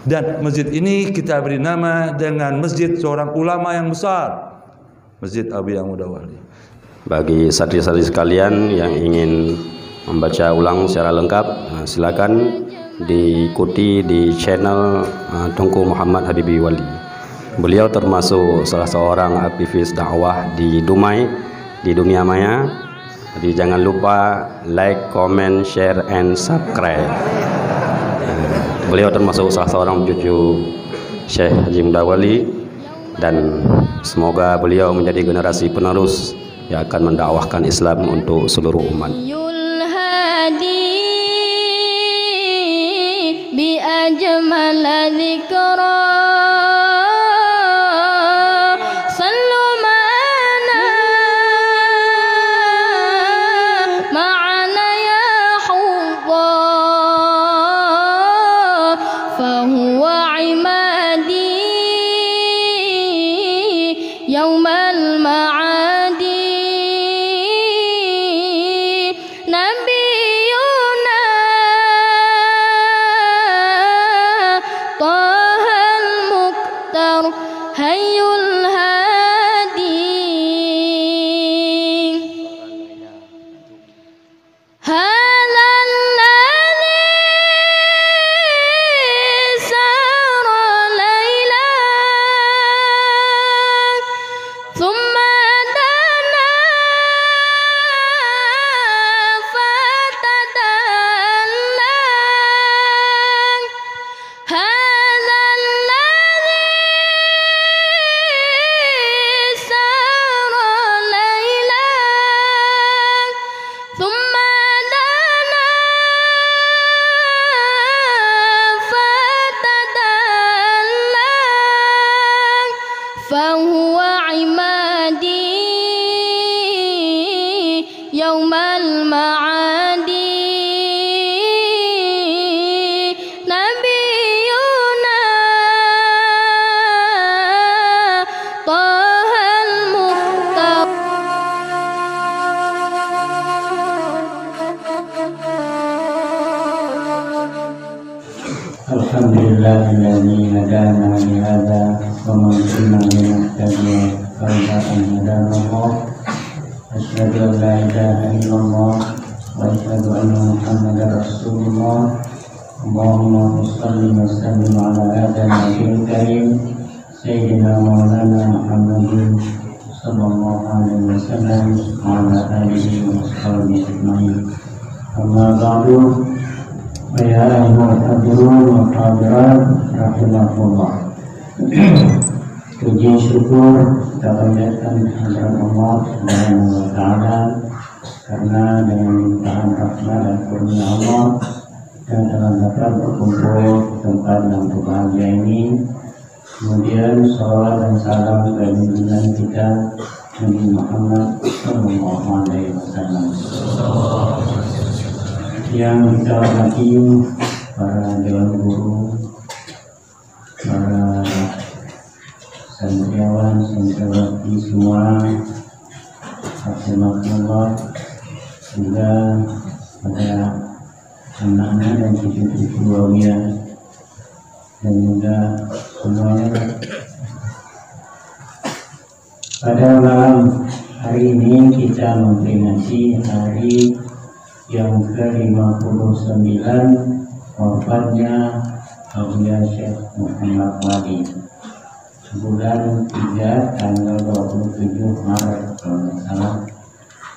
Dan masjid ini kita beri nama dengan masjid seorang ulama yang besar, Masjid Abu Yang Mudawali. Bagi santri-santri sekalian yang ingin membaca ulang secara lengkap, silakan diikuti di channel Tunku Muhammad Habibi Wali. Beliau termasuk salah seorang aktivis dakwah di Dumai, di dunia maya. Jadi jangan lupa like, comment, share, and subscribe. Beliau termasuk salah seorang cucu Syekh Haji Mudawali, dan semoga beliau menjadi generasi penerus yang akan mendakwahkan Islam untuk seluruh umat. Bi ajmal dzikra يوم المعاد نبينا طه المختار حي الهادي هذا الذي سار ليلا ثم دنا فتدلى هذا الذي سار ليلا ثم دنا فتدلى فهو عمادي يوم المعاد نبينا طه المختار الحمد لله الذي هدانا لهذا وما كنا لنهتدي لولا أن هدانا الله أشهد أن لا إله إلا الله وأشهد أن محمدا رسول الله اللهم صل وسلم على هذا النبي الكريم سيدنا مولانا محمد صلى الله عليه وسلم وعلى آله وصحبه أجمعين أما بعد فيا أيها الحاضرون والحاضرات rahimakumullah. Puji syukur kita panjatkan kehadirat Allah Subhanahu wa taala, karena dengan limpahan rahmat dan karunia Allah kita telah dapat berkumpul di tempat yang berbahagia ini. Kemudian salawat dan salam kepada junjungan kita Nabi Muhammad sallallahu alaihi wasallam. Yang kita hormati para dewan guru, para santriawan, santriwati semua, rahimakumullah, juga pada anak-anak dan cucu-cucu Wawiyah, dan juga semuanya. Pada malam hari ini kita memperingati hari yang ke-59 wafatnya Aulia Syekh Muhammad Wali, bulan 3 tanggal 27 Maret kalau tidak salah,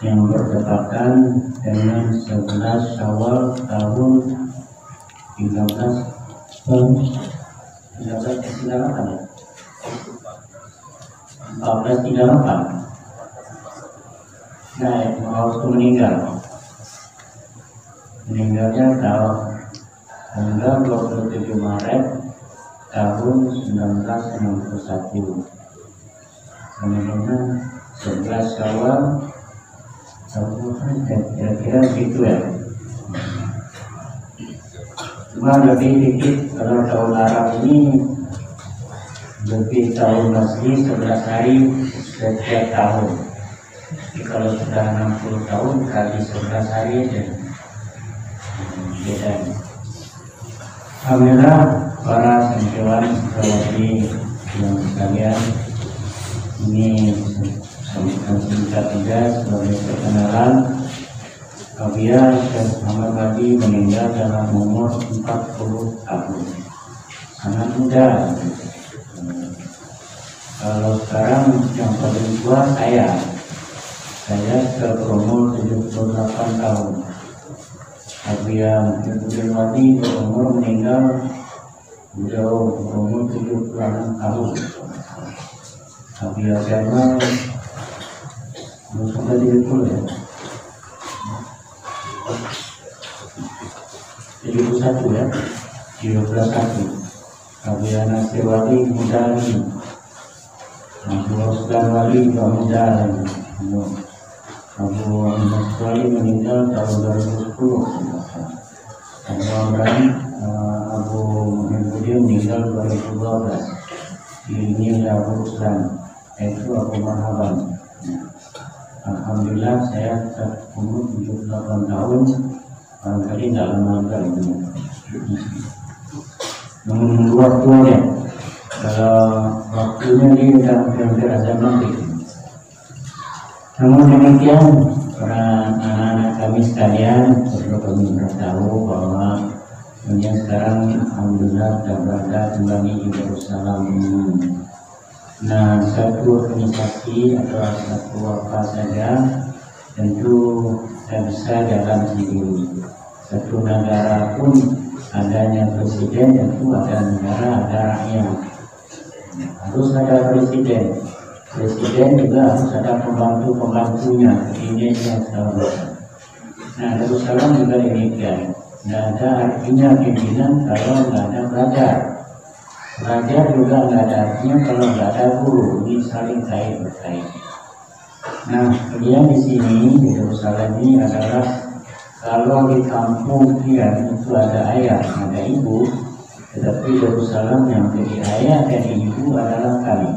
yang bertepatan dengan 11 Syawal tahun 1438. Nah, waktu meninggalnya tanggal 27 Maret tahun 1961. Kemudian 11 Syawal tahun kira-kira gitu ya. Cuma lebih dikit, kalau tahun Arab ini lebih tahun asli 11 hari setiap tahun. Jadi kalau sudah 60 tahun kali 11 hari aja. Beda. Alhamdulillah para kawan sejawati yang sekalian, ini singkat saja sebagai perkenalan. Kabia Syekh Muhammad Hadi meninggal dalam umur 40 tahun, sangat muda. Kalau sekarang yang paling tua saya berumur 78 tahun. Kabia Muhammad Hadi berumur meninggal beliau berumur 76 tahun. Kabia Jamal sampai 70 ya. 71 ya, 71. Kabia Nasir Wali muda lagi, Abu Osman Wali juga muda lagi. Abu Ahmad Wali meninggal tahun 2010. Abu Muhammad meninggal 2012. Ini Abu Usman, itu Abu Marhaban. Alhamdulillah saya umur 78 tahun. Barangkali tidak lama ini. Menunggu waktunya. Kalau waktunya ini sudah hampir azan maghrib. Namun demikian, para anak-anak kami sekalian, perlu kami beritahu bahwa dunia sekarang alhamdulillah sudah berada kembali di Yerusalem. Nah, satu organisasi atau satu apa saja tentu tidak bisa jalan sendiri. Satu negara pun adanya presiden, tentu ada negara, ada rakyat. Harus ada presiden. Presiden juga harus ada pembantu-pembantunya, presidennya segala. Nah, Yerusalem juga demikian. Tidak ada artinya pimpinan kalau tidak ada pelajar. Pelajar juga tidak ada artinya kalau tidak ada guru. Ini saling kait berkait. Nah, kemudian di sini di Yerusalem ini adalah kalau di kampung dia itu ada ayah, ada ibu, tetapi Yerusalem yang jadi ayah dan ibu adalah kami.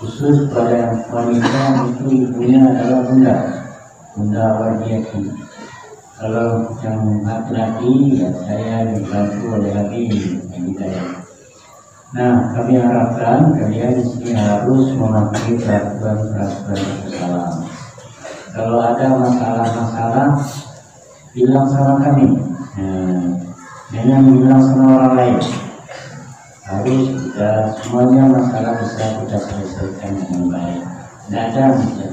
Khusus pada wanita itu ibunya adalah bunda Wardiyati. Kalau yang laki-laki ya saya dibantu oleh laki saya. Nah, kami harapkan kalian di sini harus mematuhi peraturan Yerusalem. Kalau ada masalah-masalah, bilang sama kami. Jangan bilang sama orang lain. Harus kita semuanya masalah bisa kita selesaikan dengan baik. Tidak ada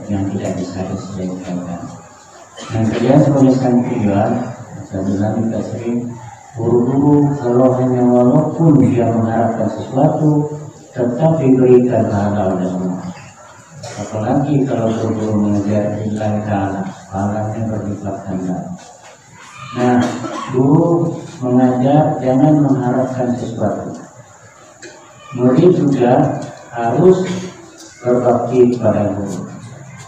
yang tidak bisa diselesaikan. Dan kalian sebagai santriwan, saya bilang kita sering guru-guru kalau hanya walaupun dia mengharapkan sesuatu tetap diberikan pahala oleh Allah. Apalagi kalau guru mengajar lillahi ta'ala, pahalanya berlipat ganda. Nah, guru mengajar jangan mengharapkan sesuatu. Murid juga harus berbakti kepada guru,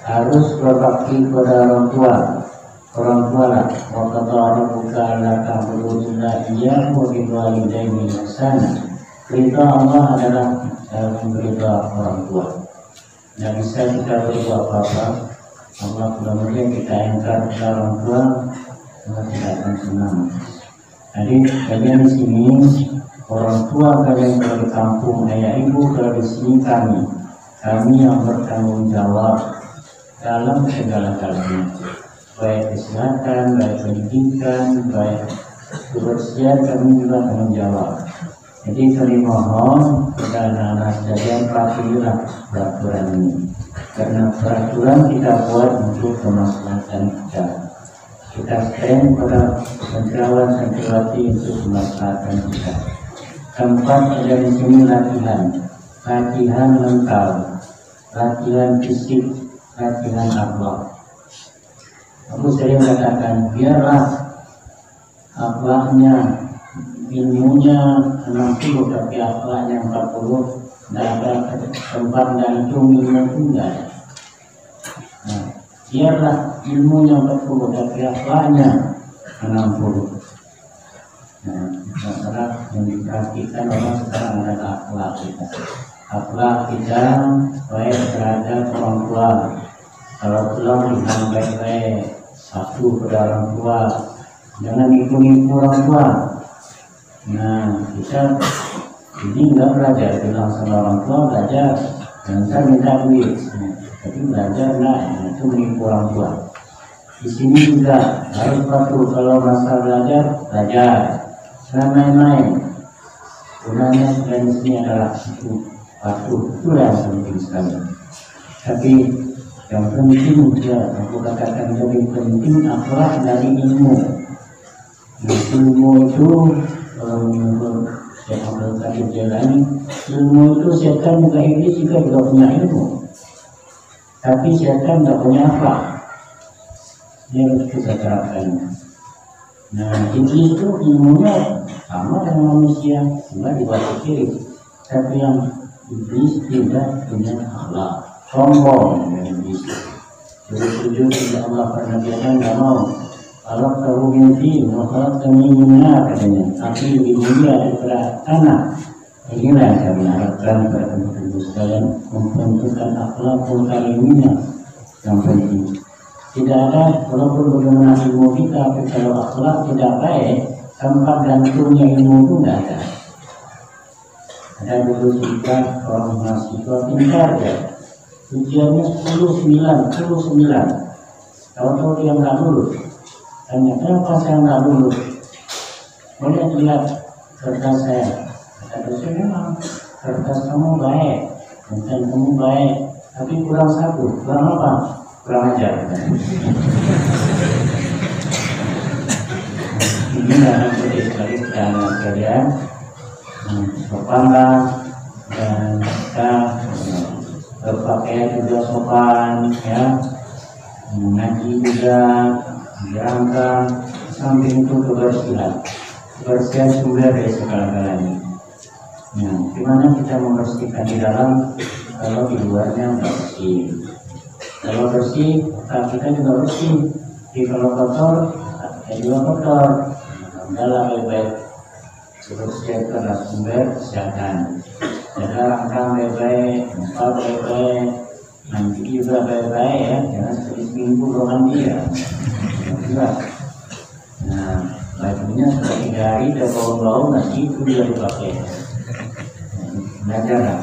harus berbakti kepada orang tua. Orang tua lah, wa qadara rabbuka alla ta'budu illa iyyahu wa bil walidayni ihsana. Ridha Allah adalah ridha orang tua. Tidak bisa kita berbuat apa-apa. Allah mudah-mudahan kita ingkar kepada orang tua, Allah tidak akan senang. Jadi kalian di sini orang tua kalian kalau di kampung ayah ibu, kalau di sini kami yang bertanggung jawab dalam segala-galanya. Baik kesehatan, baik pendidikan, baik kebersihan kami juga tanggung jawab. Jadi kami mohon kepada anak-anak sekalian patuhilah peraturan ini. Karena peraturan kita buat untuk kemaslahatan kita. Kita stand pada santriwan-santriwati untuk kemaslahatan kita. Keempat ada di sini latihan mental, latihan fisik, latihan akhlak. Aku sering katakan, biarlah akhlaknya, ilmunya 60 tapi akhlaknya 40, tidak ada tempat gantung ilmu juga. Nah, biarlah ilmunya 40 tapi akhlaknya 60. Nah, masalah yang diperhatikan orang sekarang adalah akhlak kita. Akhlak kita baik terhadap orang tua. Kalau pulang dengan baik-baik, satu pada orang tua, jangan ikut-ikut orang tua. Nah, kita Jadi nggak belajar, bilang sama orang tua belajar, dan saya minta duit, tapi belajar nggak, itu menipu orang tua. Di sini juga harus patuh, kalau masa belajar, jangan main-main. Gunanya dan di sini adalah itu patuh, itu yang penting sekali. Tapi yang penting juga, aku katakan lebih penting akhlak dari ilmu. Ilmu itu menurut Syekh Abdul Qadir Jailani, ilmu itu setan juga iblis juga punya ilmu, tapi setan tidak punya akhlak. Dia harus kita terapkan. Nah, iblis itu ilmunya sama dengan manusia, cuma dibaca kiri. Tapi yang iblis tidak punya akhlak, sombong dengan iblis. Sujud tidak Allah pernah bilang nggak mau. Allah tahu mimpi, Allah kami mulia katanya. Tapi lebih mulia daripada tanah. Inilah yang kami harapkan pada teman-teman sekalian, membentukkan akhlak karimiyah yang penting. Tidak ada, walaupun bagaimana ilmu kita, tapi kalau akhlak tidak baik, tempat gantungnya ilmu itu tidak ada. Ada dulu cerita orang mahasiswa pintar ya, ujiannya 10-9, tahu-tahu dia nggak lulus. Tanya, kenapa saya nggak lulus? Boleh lihat kertas saya. Kata dosen, memang kertas kamu baik, konten kamu baik, tapi kurang satu. Kurang apa? Kurang ajar. Ini adalah sekali kalian sopanlah dan kita berpakaian juga sopan, ya, mengaji juga, dirangkang, samping itu kebersihan sumber dari segala-galanya. Nah, gimana kita membersihkan di dalam kalau di luarnya nggak bersih? Kalau bersih, kita juga bersih. Jadi kalau kotor, kita juga kotor. Alhamdulillah baik-baik. Kebersihan adalah sumber kesehatan. Jaga rangkang baik-baik, muka baik-baik, nanti juga baik-baik ya. Jangan sekali seminggu belum mandi ya. Nah, bajunya sudah 3 hari udah bau-bau, nanti itu dia dipakai. Belajar lah,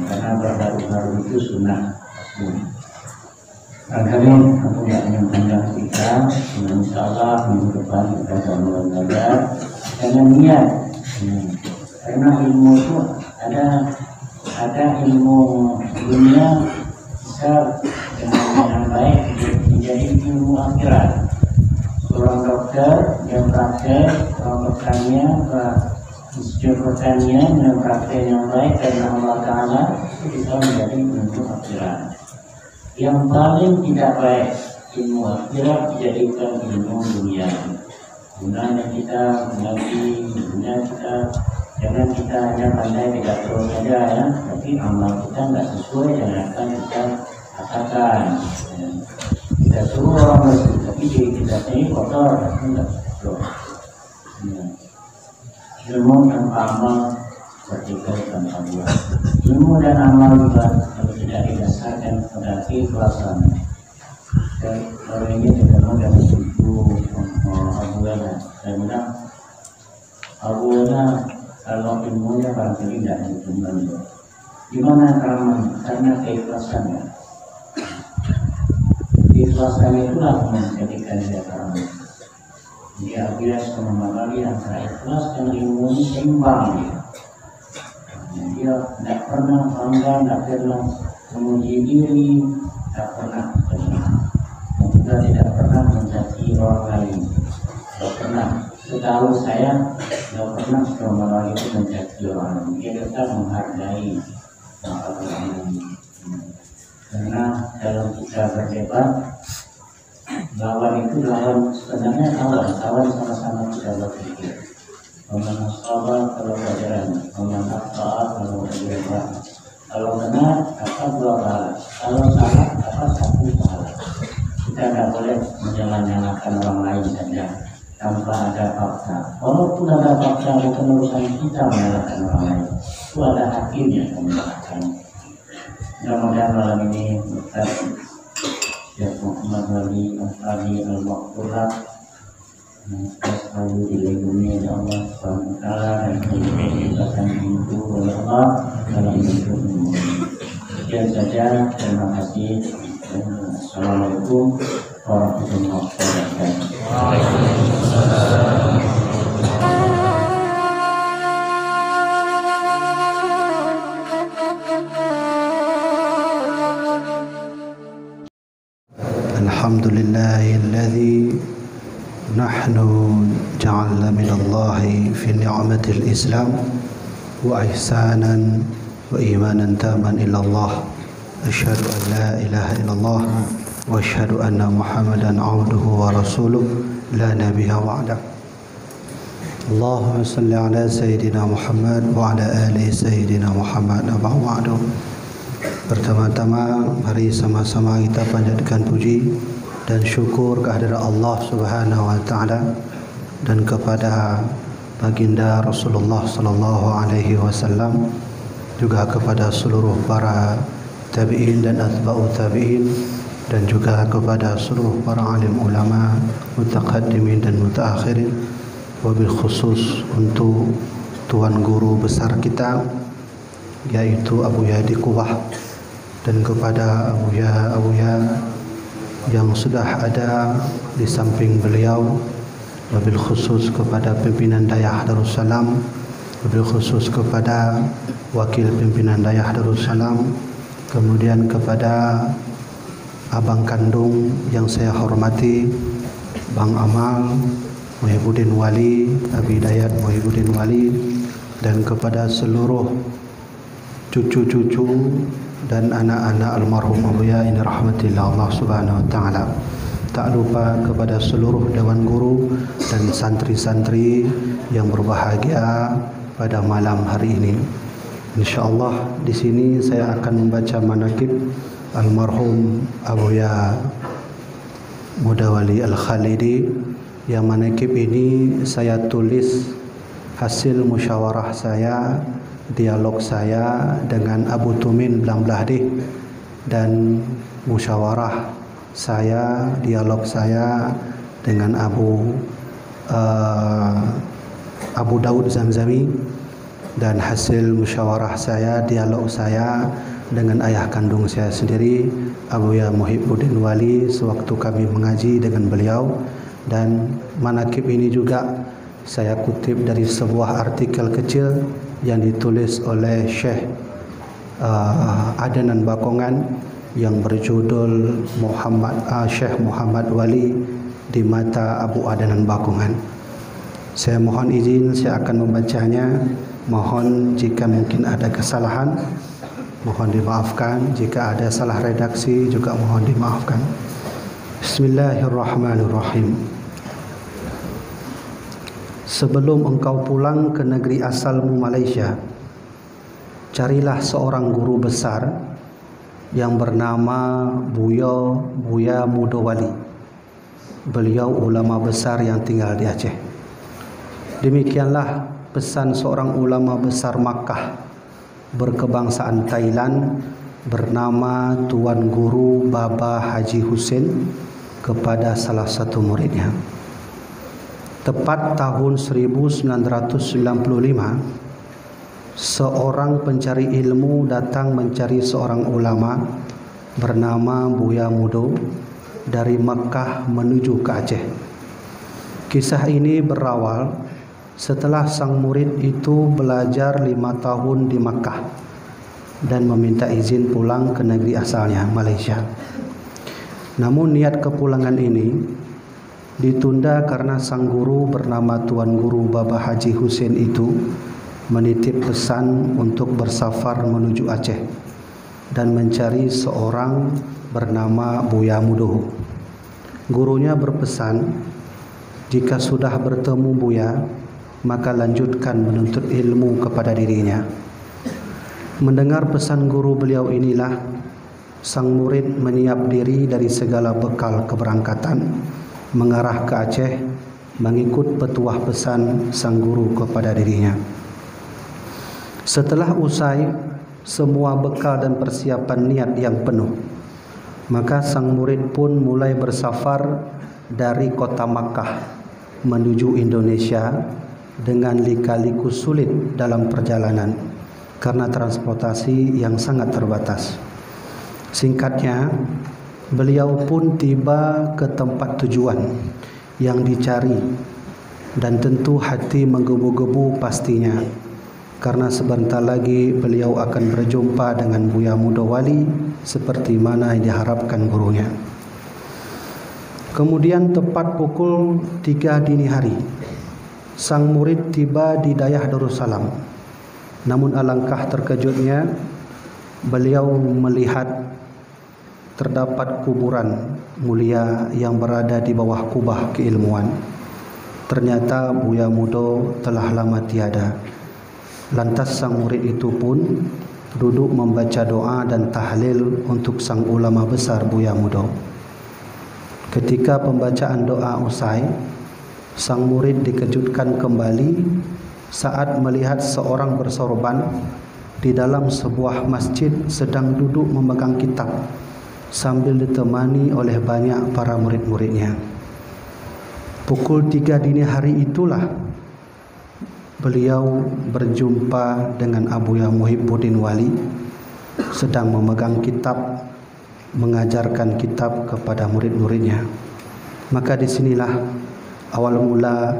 karena baru-baru itu sunnah. Barangkali aku tidak menyempatkan kita, insya Allah minggu depan kita akan mulai belajar. Karena niat, karena ilmu itu ada ilmu dunia bisa dengan yang baik menjadi ilmu akhirat. Seorang dokter yang praktek, orang bertanya ke Institut Pertanian yang praktek yang baik karena Allah Ta'ala itu bisa menjadi ilmu akhirat. Yang paling tidak baik ilmu akhirat dijadikan ilmu dunia. Gunanya kita mengerti, gunanya kita jangan kita hanya pandai tidak terus saja ya, tapi amal kita nggak sesuai dengan apa yang kita katakan. Kita suruh orang bersih, tapi diri kita ini kotor, itu nggak betul. Ilmu tanpa amal vertikal tanpa buah. Ilmu dan amal juga kalau tidak didasarkan pada keikhlasan. Dan kalau ini ketemu dengan ibu Abu Lana, saya bilang Abu Lana kalau ilmunya barangkali tidak ditemukan. Gimana karena keikhlasannya? Keikhlasan itulah menjadikan dia karam. Dia biasa memahami antara ikhlas dan ilmu ini seimbang dia. Dia tidak pernah bangga, tidak pernah memuji diri, tidak pernah dan juga tidak pernah mencaci orang lain. Tidak pernah. Setahu saya, tidak pernah orang lain itu mencaci orang lain. Dia tetap menghargai orang lain. Karena dalam kita berdebat, lawan itu lawan sebenarnya kawan sama-sama kita berpikir. Memanah sabar kalau pelajaran, memanah taat kalau pelajaran. Kalau benar, dapat 2 pahala. Kalau salah, dapat 1 pahala. Kita tidak boleh menyalahkan orang lain saja tanpa ada fakta. Walaupun ada fakta, bukan urusan kita menyalahkan orang lain. Itu ada hakimnya menyalahkan. Mudah-mudahan malam ini Ustaz Syekh Muhammad Wali Al-Fadhi Al-Maqtulah selalu dilindungi oleh Allah SWT dan diberikan pintu oleh Allah dalam hidupmu. Sekian saja, terima kasih. Assalamualaikum warahmatullahi wabarakatuh. الحمد لله الذي نحن جعلنا من الله في نعمة الإسلام وإحسانا وإيمانا تاما إلى الله أشهد أن لا إله إلا الله وأشهد أن محمدا عبده ورسوله لا نبي بعده اللهم صل على سيدنا محمد وعلى آل سيدنا محمد بعده. Pertama-tama mari sama-sama kita panjatkan puji dan syukur kehadirat Allah Subhanahu wa taala dan kepada baginda Rasulullah sallallahu alaihi wasallam, juga kepada seluruh para tabi'in dan atba'ut tabi'in, dan juga kepada seluruh para alim ulama mutaqaddimin dan mutaakhirin, wabil khusus untuk tuan guru besar kita yaitu Abu Yadi Kubah, dan kepada Abuya yang sudah ada di samping beliau, wabil khusus kepada pimpinan Dayah Darussalam, wabil khusus kepada wakil pimpinan Dayah Darussalam, kemudian kepada abang kandung yang saya hormati, Bang Amal Muhyiddin Wali, Abi Dayat Muhyiddin Wali, dan kepada seluruh cucu-cucu dan anak-anak almarhum Abuya ini rahmatillah Allah Subhanahu wa taala. Tak lupa kepada seluruh dewan guru dan santri-santri yang berbahagia pada malam hari ini. Insyaallah di sini saya akan membaca manaqib almarhum Abuya Mudawali Al-Khalidi, yang manaqib ini saya tulis hasil musyawarah saya, dialog saya dengan Abu Tumin Blamblahdi, dan musyawarah saya, dialog saya dengan Abu Daud Zamzami, dan hasil musyawarah saya, dialog saya dengan ayah kandung saya sendiri, Abuya Muhyiddin Wali, sewaktu kami mengaji dengan beliau. Dan manaqib ini juga saya kutip dari sebuah artikel kecil yang ditulis oleh Syekh Adnan Bakongan yang berjudul Syekh Muhammad Wali di mata Abu Adnan Bakongan. Saya mohon izin, saya akan membacanya. Mohon jika mungkin ada kesalahan, mohon dimaafkan. Jika ada salah redaksi juga mohon dimaafkan. Bismillahirrahmanirrahim. Sebelum engkau pulang ke negeri asalmu Malaysia, carilah seorang guru besar yang bernama Buya Mudawali. Beliau ulama besar yang tinggal di Aceh. Demikianlah pesan seorang ulama besar Makkah berkebangsaan Thailand bernama Tuan Guru Baba Haji Hussein kepada salah satu muridnya. Tepat tahun 1995, seorang pencari ilmu datang mencari seorang ulama bernama Buya Mudo dari Makkah menuju ke Aceh. Kisah ini berawal setelah sang murid itu belajar 5 tahun di Makkah dan meminta izin pulang ke negeri asalnya, Malaysia. Namun niat kepulangan ini ditunda karena sang guru bernama Tuan Guru Baba Haji Hussein itu menitip pesan untuk bersafar menuju Aceh dan mencari seorang bernama Buya Mudo. Gurunya berpesan, jika sudah bertemu Buya, maka lanjutkan menuntut ilmu kepada dirinya. Mendengar pesan guru beliau inilah, sang murid menyiap diri dari segala bekal keberangkatan, mengarah ke Aceh, mengikut petuah pesan sang guru kepada dirinya. Setelah usai semua bekal dan persiapan niat yang penuh, maka sang murid pun mulai bersafar dari kota Makkah menuju Indonesia dengan lika-liku sulit dalam perjalanan karena transportasi yang sangat terbatas. Singkatnya, beliau pun tiba ke tempat tujuan yang dicari dan tentu hati menggebu-gebu pastinya karena sebentar lagi beliau akan berjumpa dengan Buya Muda Wali seperti mana yang diharapkan gurunya. Kemudian tepat pukul 3 dini hari, sang murid tiba di Dayah Darussalam. Namun alangkah terkejutnya, beliau melihat terdapat kuburan mulia yang berada di bawah kubah keilmuan. Ternyata Buya Muda telah lama tiada. Lantas sang murid itu pun duduk membaca doa dan tahlil untuk sang ulama besar Buya Muda. Ketika pembacaan doa usai, sang murid dikejutkan kembali saat melihat seorang bersorban di dalam sebuah masjid sedang duduk memegang kitab sambil ditemani oleh banyak para murid-muridnya. Pukul 3 dini hari itulah beliau berjumpa dengan Abuya Muhibbuddin Wali sedang memegang kitab, mengajarkan kitab kepada murid-muridnya. Maka disinilah awal mula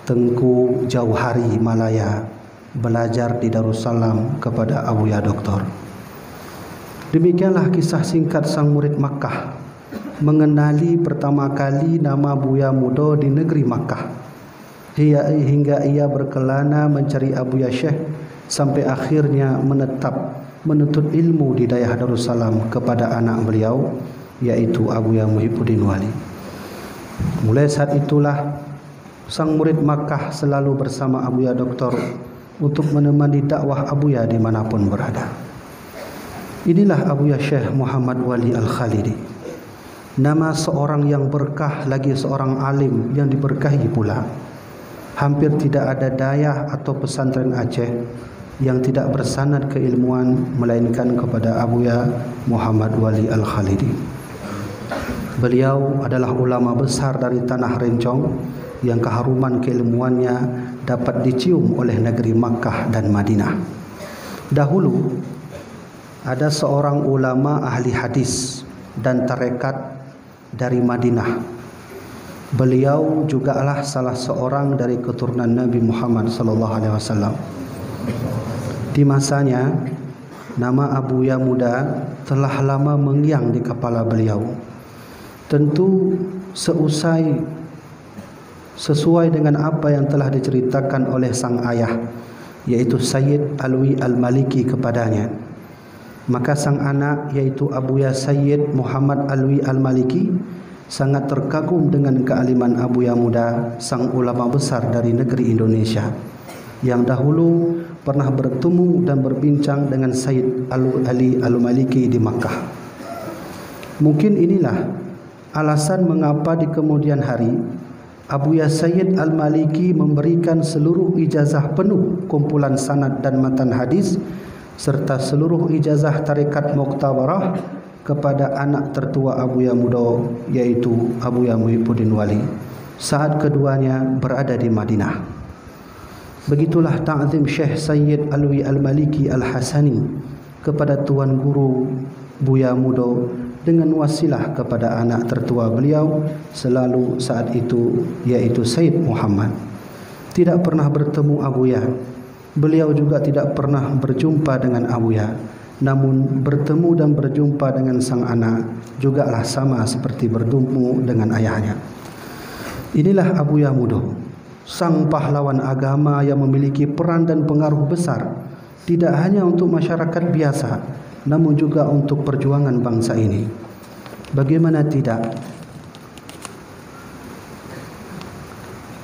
Tengku Jauhari Malaya belajar di Darussalam kepada Abuya Doktor. Demikianlah kisah singkat sang murid Makkah mengenali pertama kali nama Buya Muda di negeri Makkah, hingga ia berkelana mencari Abuya Syekh sampai akhirnya menetap menuntut ilmu di Dayah Darussalam kepada anak beliau, yaitu Abuya Muhibbuddin Wali. Mulai saat itulah sang murid Makkah selalu bersama Abuya Doktor untuk menemani dakwah Abuya dimanapun berada. Inilah Abuya Syekh Muhammad Wali Al-Khalidi, nama seorang yang berkah, lagi seorang alim yang diberkahi pula. Hampir tidak ada dayah atau pesantren Aceh yang tidak bersanad keilmuan melainkan kepada Abuya Muhammad Wali Al-Khalidi. Beliau adalah ulama besar dari tanah Rencong yang keharuman keilmuannya dapat dicium oleh negeri Makkah dan Madinah. Dahulu ada seorang ulama ahli hadis dan tarekat dari Madinah. Beliau jugalah salah seorang dari keturunan Nabi Muhammad SAW. Di masanya, nama Abuya Muda telah lama mengiang di kepala beliau. Tentu sesuai dengan apa yang telah diceritakan oleh sang ayah, yaitu Sayyid Alwi Al-Maliki kepadanya. Maka sang anak, yaitu Abuya Sayyid Muhammad Alwi Al-Maliki, sangat terkagum dengan kealiman Abuya Muda, sang ulama besar dari negeri Indonesia, yang dahulu pernah bertemu dan berbincang dengan Sayyid Ali Al-Maliki di Makkah. Mungkin inilah alasan mengapa di kemudian hari Abuya Sayyid Al-Maliki memberikan seluruh ijazah penuh kumpulan sanad dan matan hadis serta seluruh ijazah tarekat Muqtabarah kepada anak tertua Abuya Muda, yaitu Abuya Muhibbuddin Wali, saat keduanya berada di Madinah. Begitulah ta'zim Syekh Sayyid Alwi Al-Maliki Al-Hasani kepada Tuan Guru Buya Muda dengan wasilah kepada anak tertua beliau selalu saat itu, yaitu Sayyid Muhammad. Tidak pernah bertemu Abuya, beliau juga tidak pernah berjumpa dengan Abuya, namun bertemu dan berjumpa dengan sang anak jugalah sama seperti bertemu dengan ayahnya. Inilah Abuya Muda, sang pahlawan agama yang memiliki peran dan pengaruh besar tidak hanya untuk masyarakat biasa, namun juga untuk perjuangan bangsa ini. Bagaimana tidak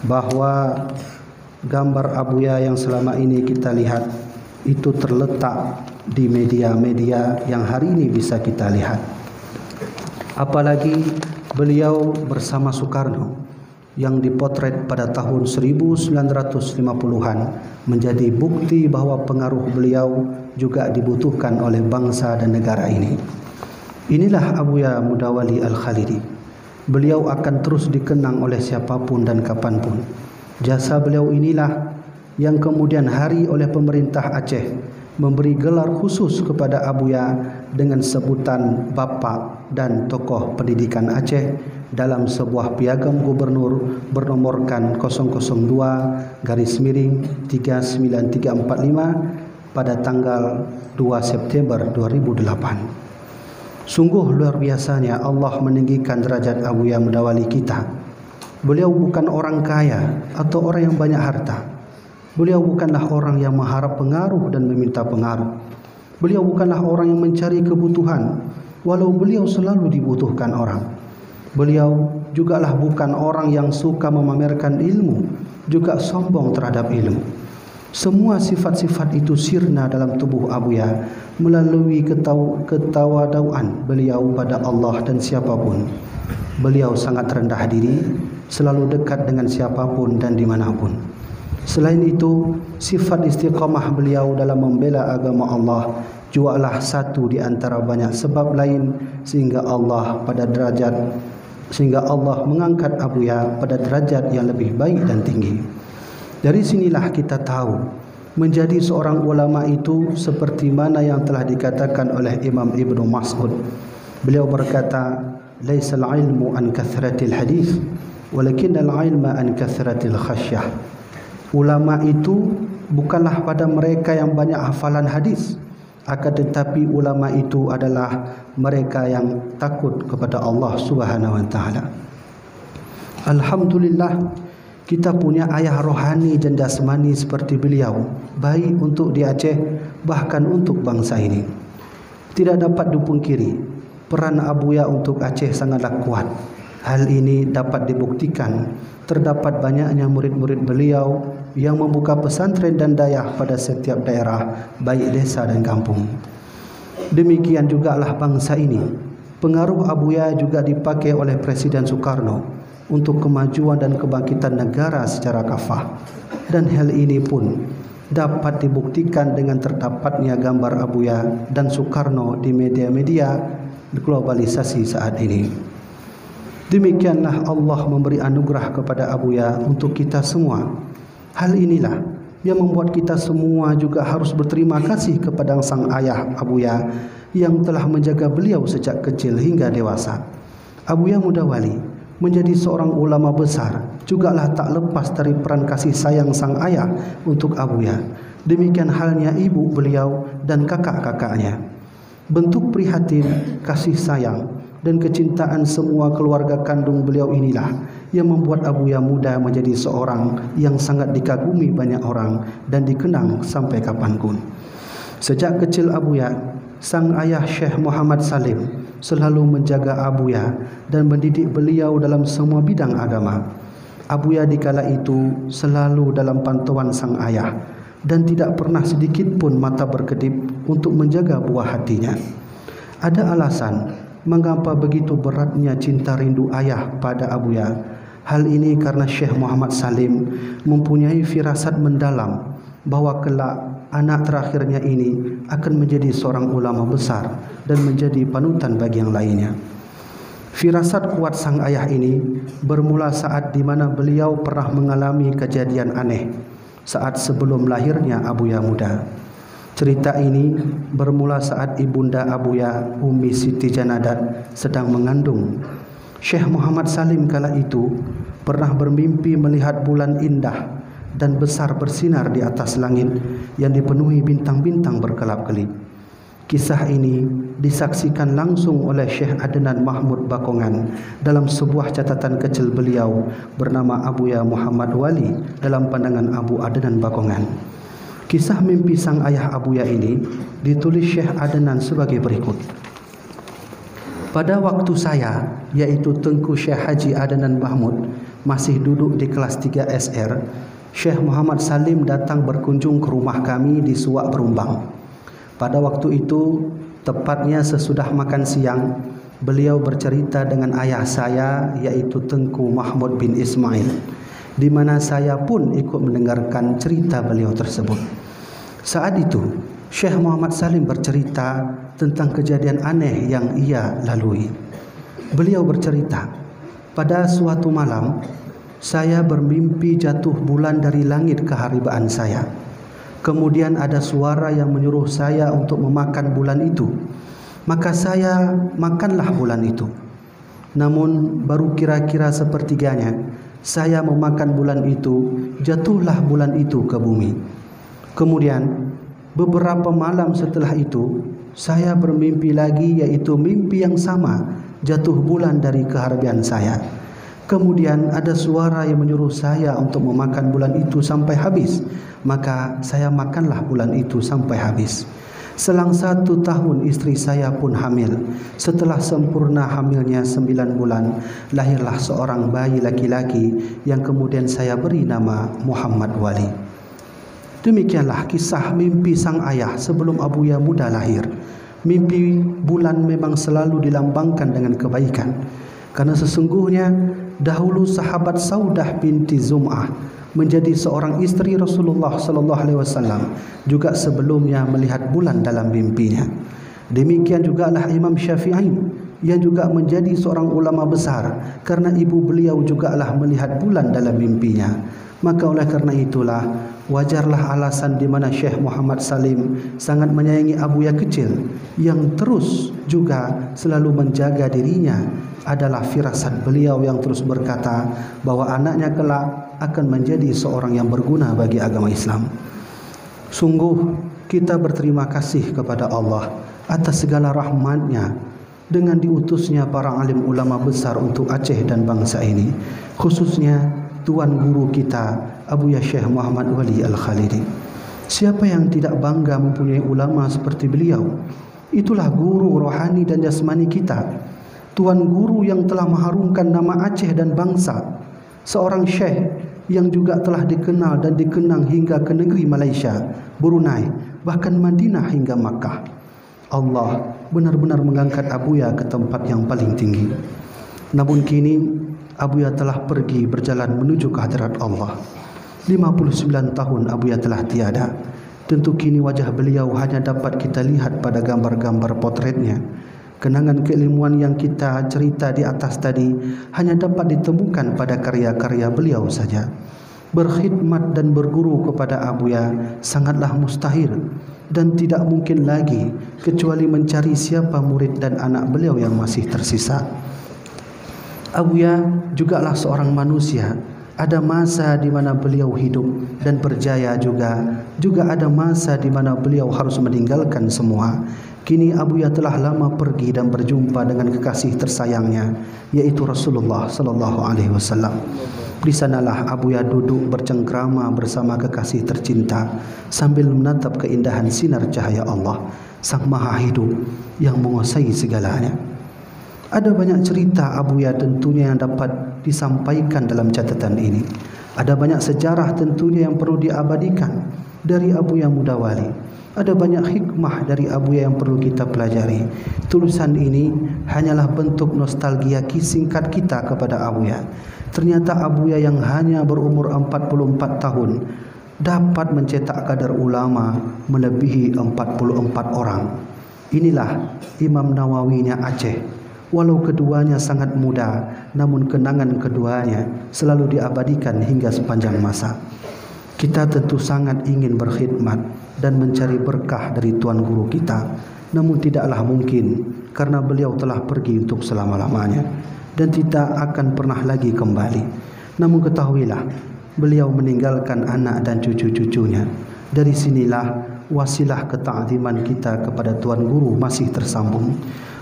bahwa gambar Abuya yang selama ini kita lihat itu terletak di media-media yang hari ini bisa kita lihat. Apalagi beliau bersama Soekarno yang dipotret pada tahun 1950-an menjadi bukti bahwa pengaruh beliau juga dibutuhkan oleh bangsa dan negara ini. Inilah Abuya Muda Wali Al-Khalidi. Beliau akan terus dikenang oleh siapapun dan kapanpun. Jasa beliau inilah yang kemudian hari oleh pemerintah Aceh memberi gelar khusus kepada Abuya dengan sebutan Bapa dan Tokoh Pendidikan Aceh dalam sebuah piagam gubernur bernomorkan 002-39345 pada tanggal 2 September 2008. Sungguh luar biasanya Allah meninggikan derajat Abuya Mudawali kita. Beliau bukan orang kaya atau orang yang banyak harta. Beliau bukanlah orang yang mengharap pengaruh dan meminta pengaruh. Beliau bukanlah orang yang mencari kebutuhan, walau beliau selalu dibutuhkan orang. Beliau jugalah bukan orang yang suka memamerkan ilmu, juga sombong terhadap ilmu. Semua sifat-sifat itu sirna dalam tubuh Abuya melalui ketawadauan beliau pada Allah dan siapapun. Beliau sangat rendah diri, selalu dekat dengan siapapun dan dimanapun. Selain itu, sifat istiqamah beliau dalam membela agama Allah jugalah satu di antara banyak sebab lain sehingga Allah mengangkat Abuya pada derajat yang lebih baik dan tinggi. Dari sinilah kita tahu menjadi seorang ulama itu seperti mana yang telah dikatakan oleh Imam Ibnu Mas'ud. Beliau berkata, "Laisal ilmu an kathratil hadis, walakinnal ilma an kathratil khasyah." Ulama itu bukanlah pada mereka yang banyak hafalan hadis, akan tetapi ulama itu adalah mereka yang takut kepada Allah Subhanahu wa taala. Alhamdulillah, kita punya ayah rohani dan jasmani seperti beliau, baik untuk di Aceh bahkan untuk bangsa ini. Tidak dapat dipungkiri, peran Abuya untuk Aceh sangatlah kuat. Hal ini dapat dibuktikan terdapat banyaknya murid-murid beliau yang membuka pesantren dan dayah pada setiap daerah, baik desa dan kampung. Demikian jugalah bangsa ini. Pengaruh Abuya juga dipakai oleh Presiden Soekarno untuk kemajuan dan kebangkitan negara secara kafah. Dan hal ini pun dapat dibuktikan dengan terdapatnya gambar Abuya dan Soekarno di media-media globalisasi saat ini. Demikianlah Allah memberi anugerah kepada Abuya untuk kita semua. Hal inilah yang membuat kita semua juga harus berterima kasih kepada sang ayah Abuya yang telah menjaga beliau sejak kecil hingga dewasa. Abuya Mudawali menjadi seorang ulama besar jugalah tak lepas dari peran kasih sayang sang ayah untuk Abuya. Demikian halnya ibu beliau dan kakak-kakaknya. Bentuk prihatin, kasih sayang dan kecintaan semua keluarga kandung beliau inilah yang membuat Abuya Muda menjadi seorang yang sangat dikagumi banyak orang dan dikenang sampai kapanpun. Sejak kecil Abuya, sang ayah Syekh Muhammad Salim selalu menjaga Abuya dan mendidik beliau dalam semua bidang agama. Abuya dikala itu selalu dalam pantauan sang ayah dan tidak pernah sedikit pun mata berkedip untuk menjaga buah hatinya. Ada alasan mengapa begitu beratnya cinta rindu ayah pada Abuya. Hal ini karena Syekh Muhammad Salim mempunyai firasat mendalam bahawa kelak anak terakhirnya ini akan menjadi seorang ulama besar dan menjadi panutan bagi yang lainnya. Firasat kuat sang ayah ini bermula saat di mana beliau pernah mengalami kejadian aneh saat sebelum lahirnya Abuya Muda. Cerita ini bermula saat ibunda Abuya, Umi Siti Janadat, sedang mengandung. Syekh Muhammad Salim kala itu pernah bermimpi melihat bulan indah dan besar bersinar di atas langit yang dipenuhi bintang-bintang berkelap-kelip. Kisah ini disaksikan langsung oleh Syekh Adnan Mahmud Bakongan dalam sebuah catatan kecil beliau bernama Abuya Muhammad Wali dalam pandangan Abu Adnan Bakongan. Kisah mimpi sang ayah Abuya ini ditulis Syekh Adnan sebagai berikut. Pada waktu saya, yaitu Tengku Syekh Haji Adnan Mahmud, masih duduk di kelas 3 SR, Syekh Muhammad Salim datang berkunjung ke rumah kami di Suak Berumbang. Pada waktu itu, tepatnya sesudah makan siang, beliau bercerita dengan ayah saya, yaitu Tengku Mahmud bin Ismail, di mana saya pun ikut mendengarkan cerita beliau tersebut. Saat itu, Syekh Muhammad Salim bercerita tentang kejadian aneh yang ia lalui. Beliau bercerita, pada suatu malam saya bermimpi jatuh bulan dari langit ke haribaan saya. Kemudian ada suara yang menyuruh saya untuk memakan bulan itu. Maka saya makanlah bulan itu. Namun baru kira-kira sepertiganya saya memakan bulan itu, jatuhlah bulan itu ke bumi. Kemudian beberapa malam setelah itu saya bermimpi lagi, yaitu mimpi yang sama, jatuh bulan dari keharibaan saya. Kemudian ada suara yang menyuruh saya untuk memakan bulan itu sampai habis. Maka saya makanlah bulan itu sampai habis. Selang 1 tahun istri saya pun hamil. Setelah sempurna hamilnya 9 bulan, lahirlah seorang bayi laki-laki yang kemudian saya beri nama Muhammad Wali. Demikianlah kisah mimpi sang ayah sebelum Abuya muda lahir. Mimpi bulan memang selalu dilambangkan dengan kebaikan. Karena sesungguhnya dahulu sahabat Saudah binti Zum'ah menjadi seorang istri Rasulullah sallallahu alaihi wasallam, juga sebelumnya melihat bulan dalam mimpinya. Demikian jugalah Imam Syafi'i yang juga menjadi seorang ulama besar, karena ibu beliau jugalah melihat bulan dalam mimpinya. Maka oleh karena itulah wajarlah alasan di mana Syekh Muhammad Salim sangat menyayangi Abuya kecil yang terus juga selalu menjaga dirinya adalah firasat beliau yang terus berkata bahwa anaknya kelak akan menjadi seorang yang berguna bagi agama Islam. Sungguh kita berterima kasih kepada Allah atas segala rahmatnya dengan diutusnya para alim ulama besar untuk Aceh dan bangsa ini, khususnya tuan guru kita Abuya Syekh Muhammad Wali Al-Khalidi. Siapa yang tidak bangga mempunyai ulama seperti beliau? Itulah guru rohani dan jasmani kita, tuan guru yang telah mengharumkan nama Aceh dan bangsa, seorang syekh yang juga telah dikenal dan dikenang hingga ke negeri Malaysia, Brunei, bahkan Madinah hingga Makkah. Allah benar-benar mengangkat Abuya ke tempat yang paling tinggi. Namun kini Abuya telah pergi berjalan menuju ke hadirat Allah. 59 tahun Abuya telah tiada. Tentu kini wajah beliau hanya dapat kita lihat pada gambar-gambar potretnya. Kenangan keilmuan yang kita cerita di atas tadi hanya dapat ditemukan pada karya-karya beliau saja. Berkhidmat dan berguru kepada Abuya sangatlah mustahil dan tidak mungkin lagi kecuali mencari siapa murid dan anak beliau yang masih tersisa. Abuya jugalah seorang manusia. Ada masa di mana beliau hidup dan berjaya juga ada masa di mana beliau harus meninggalkan semua. Kini Abuya telah lama pergi dan berjumpa dengan kekasih tersayangnya, yaitu Rasulullah sallallahu alaihi wasallam. Di sanalah Abuya duduk bercengkrama bersama kekasih tercinta sambil menatap keindahan sinar cahaya Allah, Sang Maha Hidup yang menguasai segalanya. Ada banyak cerita Abuya tentunya yang dapat disampaikan dalam catatan ini. Ada banyak sejarah tentunya yang perlu diabadikan dari Abuya Muda Wali. Ada banyak hikmah dari Abuya yang perlu kita pelajari. Tulisan ini hanyalah bentuk nostalgia singkat kita kepada Abuya. Ternyata Abuya yang hanya berumur 44 tahun dapat mencetak kadar ulama melebihi 44 orang. Inilah Imam Nawawinya Aceh. Walau keduanya sangat muda, namun kenangan keduanya selalu diabadikan hingga sepanjang masa. Kita tentu sangat ingin berkhidmat dan mencari berkah dari tuan guru kita, namun tidaklah mungkin karena beliau telah pergi untuk selama-lamanya dan tidak akan pernah lagi kembali. Namun ketahuilah, beliau meninggalkan anak dan cucu-cucunya. Dari sinilah wasilah keta'ziman kita kepada tuan guru masih tersambung.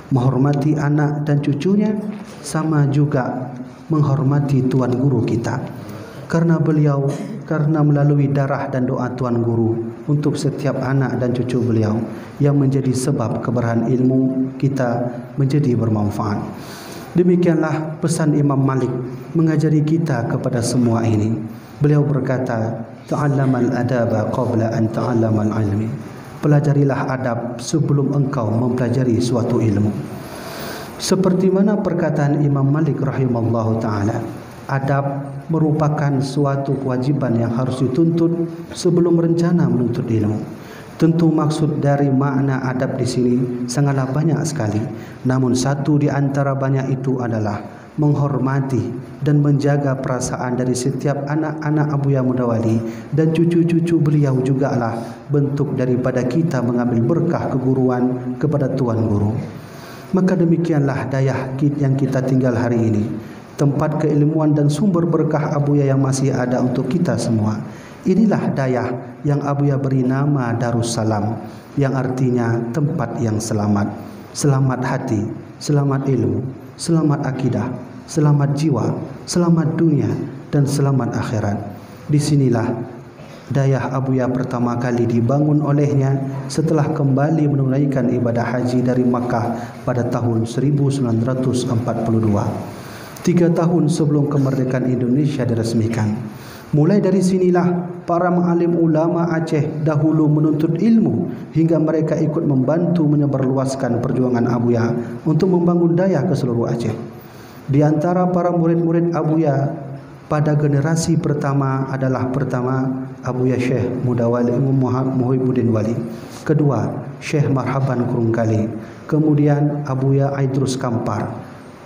Menghormati anak dan cucunya sama juga menghormati tuan guru kita. Karena melalui darah dan doa tuan guru untuk setiap anak dan cucu beliau yang menjadi sebab keberhan ilmu kita menjadi bermanfaat. Demikianlah pesan Imam Malik mengajari kita kepada semua ini. Beliau berkata, ta'allamal adaba qabla an ta'allamal ilmi. Pelajarilah adab sebelum engkau mempelajari suatu ilmu. Seperti mana perkataan Imam Malik rahimallahu ta'ala, adab merupakan suatu kewajiban yang harus dituntut sebelum rencana menuntut ilmu. Tentu maksud dari makna adab di sini sangatlah banyak sekali. Namun satu di antara banyak itu adalah menghormati dan menjaga perasaan dari setiap anak-anak Abuya Mudawali dan cucu-cucu beliau jugalah bentuk daripada kita mengambil berkah keguruan kepada Tuan Guru. Maka demikianlah dayah yang kita tinggal hari ini, tempat keilmuan dan sumber berkah Abuya yang masih ada untuk kita semua. Inilah dayah yang Abuya beri nama Darussalam, yang artinya tempat yang selamat. Selamat hati, selamat ilmu, selamat akidah, selamat jiwa, selamat dunia, dan selamat akhirat. Disinilah dayah Abuya pertama kali dibangun olehnya setelah kembali menunaikan ibadah haji dari Makkah pada tahun 1942. 3 tahun sebelum kemerdekaan Indonesia diresmikan. Mulai dari sinilah para mengalim ulama Aceh dahulu menuntut ilmu hingga mereka ikut membantu menyebarluaskan perjuangan Abuya untuk membangun dayah ke seluruh Aceh. Di antara para murid-murid Abuya pada generasi pertama adalah pertama Abuya Syekh Mudawali Muhibbuddin Wali, kedua Syekh Marhaban Kurungkali, kemudian Abuya Aidrus Kampar,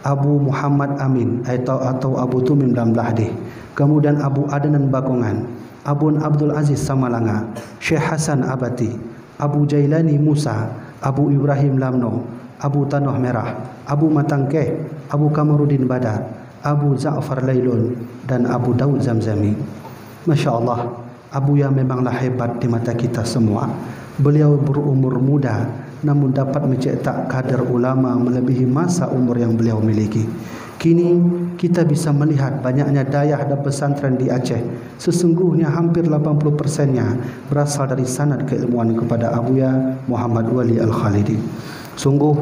Abu Muhammad Amin atau Abu Tumim Damlahdih, kemudian Abu Adnan Bakongan, Abu Abdul Aziz Samalanga, Syekh Hasan Abati, Abu Jailani Musa, Abu Ibrahim Lamno, Abu Tanoh Merah, Abu Matangkeh, Abu Kamarudin Badar, Abu Za'far Lailun, dan Abu Daud Zamzami. Masya Allah, Abuya memanglah hebat di mata kita semua. Beliau berumur muda namun dapat mencetak kader ulama melebihi masa umur yang beliau miliki. Kini kita bisa melihat banyaknya dayah dan pesantren di Aceh. Sesungguhnya hampir 80%-nya berasal dari sanad keilmuan kepada Abuya Muhammad Wali Al-Khalidi. Sungguh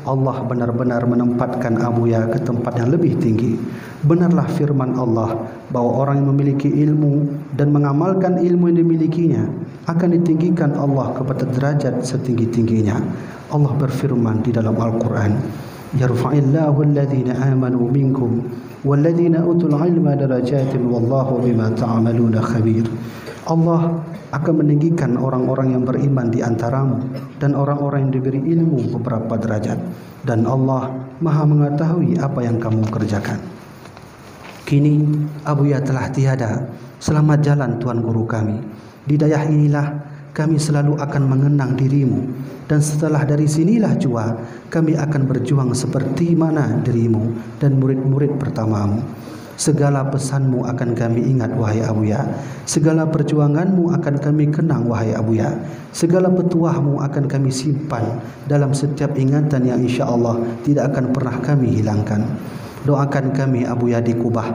Allah benar-benar menempatkan Abuya ke tempat yang lebih tinggi. Benarlah firman Allah bahwa orang yang memiliki ilmu dan mengamalkan ilmu yang dimilikinya akan ditinggikan Allah kepada derajat setinggi-tingginya. Allah berfirman di dalam Al-Quran, yarfa'illahu alladhina amanu minkum walladhina utul ilma darajatin wallahu bima ta'amaluna khabir. Allah akan meninggikan orang-orang yang beriman di antaramu dan orang-orang yang diberi ilmu beberapa derajat, dan Allah Maha mengetahui apa yang kamu kerjakan. Kini Abuya telah tiada. Selamat jalan Tuan Guru kami. Di dayah inilah kami selalu akan mengenang dirimu, dan setelah dari sinilah jua kami akan berjuang seperti mana dirimu dan murid-murid pertamamu. Segala pesanmu akan kami ingat wahai Abuya. Segala perjuanganmu akan kami kenang wahai Abuya. Segala petuahmu akan kami simpan dalam setiap ingatan yang insya Allah tidak akan pernah kami hilangkan. Doakan kami Abuya di Kubah.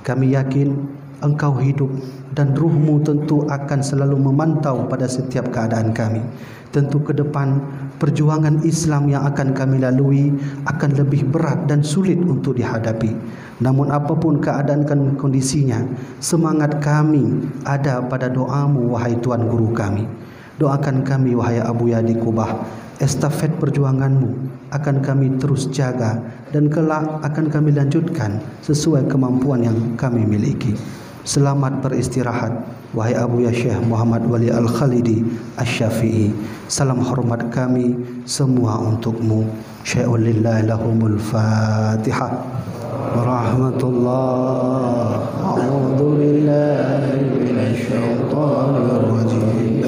Kami yakin engkau hidup dan ruhmu tentu akan selalu memantau pada setiap keadaan kami. Tentu ke depan perjuangan Islam yang akan kami lalui akan lebih berat dan sulit untuk dihadapi. Namun apapun keadaan dan kondisinya, semangat kami ada pada doamu wahai Tuan Guru kami. Doakan kami wahai Abuya di Kubah. Estafet perjuanganmu akan kami terus jaga dan kelak akan kami lanjutkan sesuai kemampuan yang kami miliki. Selamat beristirahat wahai Abuya Syekh Muhammad Wali Al-Khalidi Asy-Syafi'i. Salam hormat kami semua untukmu. Syai'un lillahi lahumul Fatihah. Warahmatullah. A'udzu billahi minasy syaithanir rajim.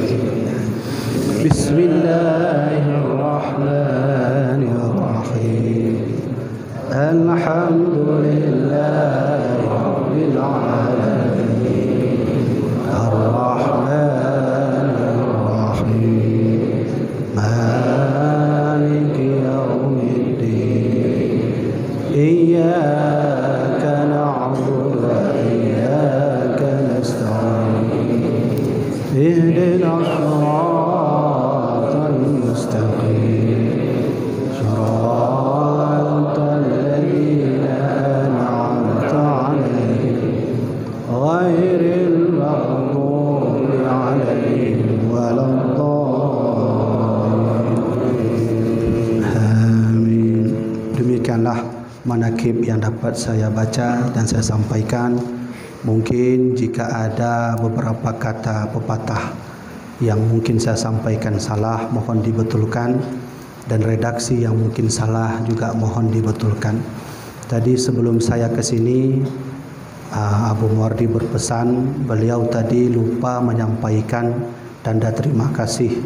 Bismillahirrahmanirrahim. Alhamdulillahi rabbil alamin. Ar-Rahmanir-Rahim. Maliki yaumiddin. Iyyaka na'budu wa iyyaka nasta'in. Ihdinas siratal mustaqim. Siratal ladzina an'amta 'alaihim ghairil maghdubi 'alaihim waladdallin. Amin. Demikianlah manakib yang dapat saya baca dan saya sampaikan. Mungkin jika ada beberapa kata pepatah yang mungkin saya sampaikan salah, mohon dibetulkan, dan redaksi yang mungkin salah juga mohon dibetulkan. Tadi sebelum saya ke sini, Abu Muwardi berpesan, beliau tadi lupa menyampaikan tanda terima kasih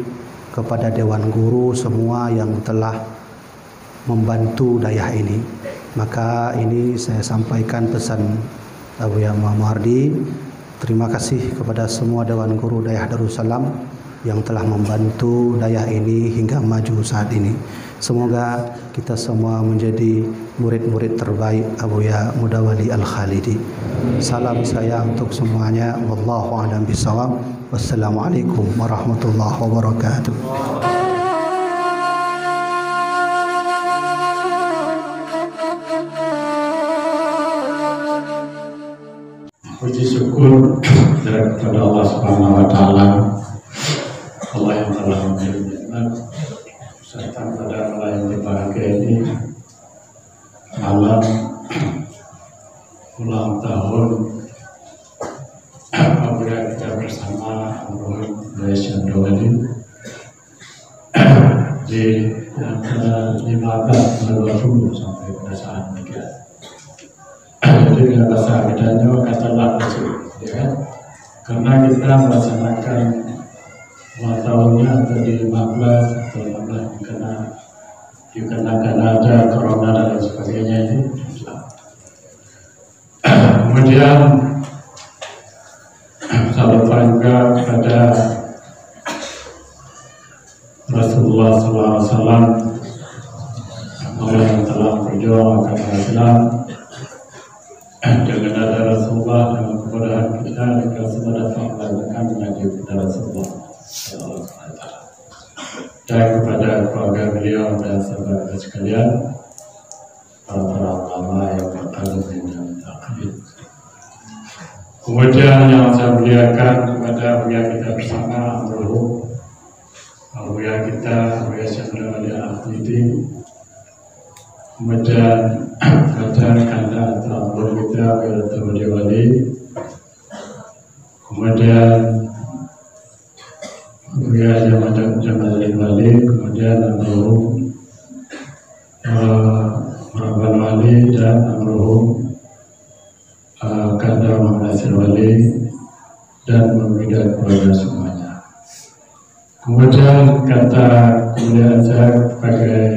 kepada Dewan Guru semua yang telah membantu dayah ini. Maka ini saya sampaikan pesan Abu Muwardi. Terima kasih kepada semua Dewan Guru Dayah Darussalam yang telah membantu dayah ini hingga maju saat ini. Semoga kita semua menjadi murid-murid terbaik Abu Ya Mudawali Al-Khalidi. Salam saya untuk semuanya. Wallahu a'lam bishawab. Wassalamualaikum warahmatullahi wabarakatuh. Puji syukur kepada Allah Subhanahu wa taala, Allah yang telah memberi nikmat serta pada Allah yang berbahagia ini malam ulang tahun apabila kita bersama Almarhum Malaysia Dawali di antara 15 sampai pada saat nikah. Jadi dengan bahasa bedanya katalah ya kan? Karena kita melaksanakan ulang tahunnya atau di 15 atau 16 karena ada corona dan lain sebagainya ini. Kemudian saya lupa juga kepada Rasulullah SAW yang telah berjuang agama Islam. Dengan ada Rasulullah dan kemudahan kita jika semua datang melakukan mengaji kepada Rasulullah dan kepada keluarga beliau dan sahabat sekalian, para ulama yang berkali dan taklid. Kemudian yang saya muliakan kepada Buya kita bersama Almarhum Buya kita Buya Syekh Mudawali Al-Khalidi. Kemudian kaca kanda atau kita Buya Wali, kemudian Buya Jamal Wali, kemudian Almarhum Muraban Wali dan Almarhum Kanda Muhammad Nasir Wali dan kemudian keluarga semuanya. Kemudian kata kemudian saya sebagai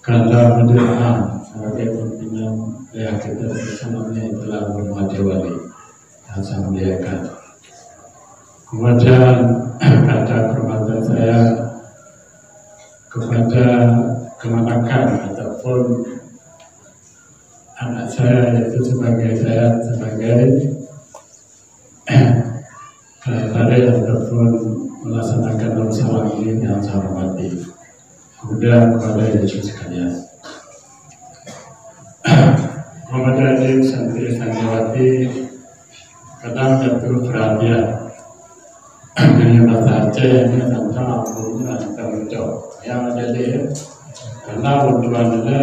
kata mendoa sebagai pimpinan ya kita bersama yang telah bermati wali yang saya muliakan. Kemudian kata permata saya kepada kemenakan ataupun anak saya yaitu sebagai tadi ataupun melaksanakan salam ini yang saya hormati. Kemudian kepada Yesus sekalian, Muhammad Adil Santri Sanjawati kadang jatuh perhatian dengan bahasa Aceh ini tentang hubungan tanggung jawab yang ada di karena bantuan ada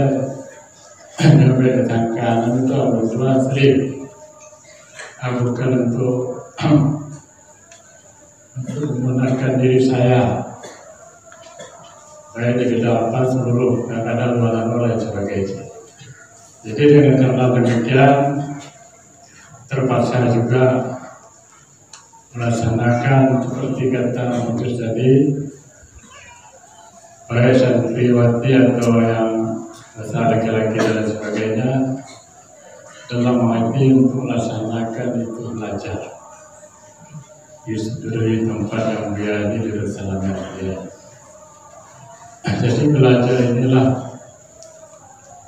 sampai tangkanan itu bantuan sering bukan untuk menggunakan diri saya. Saya di bidang seluruh kadang-kadang luar dan sebagainya. Jadi dengan karena demikian terpaksa juga melaksanakan seperti kata Mungkus tadi, baik santriwati atau yang besar laki-laki dan sebagainya dalam mengerti untuk melaksanakan itu belajar di tempat yang biasa di Darussalam dia. Jadi belajar inilah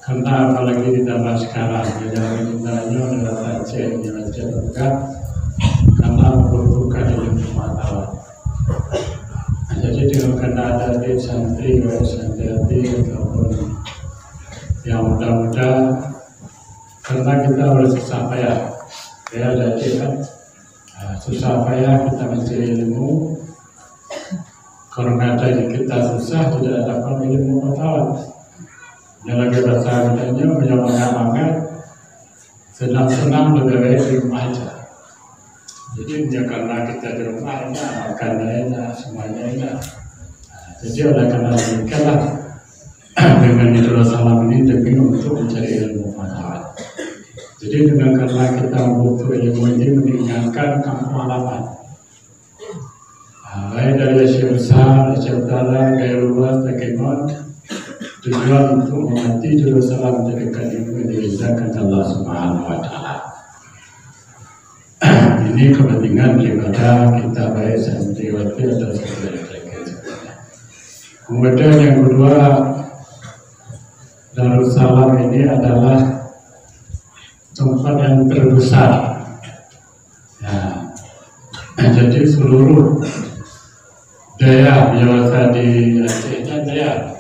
karena apalagi ditambah sekarang di dalam kitanya adalah saja ini saja juga karena membutuhkan ilmu pengetahuan. Jadi dengan karena ada di santri ataupun yang muda-muda karena kita harus susah payah ya jadi kan susah payah kita mencari ilmu. Karena dari kita susah tidak dapat ilmu pengetahuan. Yang lagi bahasa katanya menyemangat-mangat, senang-senang lebih baik di rumah aja. Jadi ya karena kita di rumah enak, makannya enak, semuanya enak. Jadi oleh karena demikianlah dengan dengan Idul Salam ini demi untuk mencari ilmu manfaat. Jadi dengan karena kita butuh ilmu ini meninggalkan kampung halaman. Baik dari Asia Besar, Asia Utara, Gaya Luas, Takimot, tujuan untuk mengerti Idul Salam menjadikan ilmu yang dirizalkan Allah Subhanahu wa Ta'ala. Ini kepentingan daripada kita baik santriwati atau santriwati. Kemudian yang kedua, Darussalam ini adalah tempat yang terbesar. Ya. Jadi seluruh daya biasa di Acehnya daya,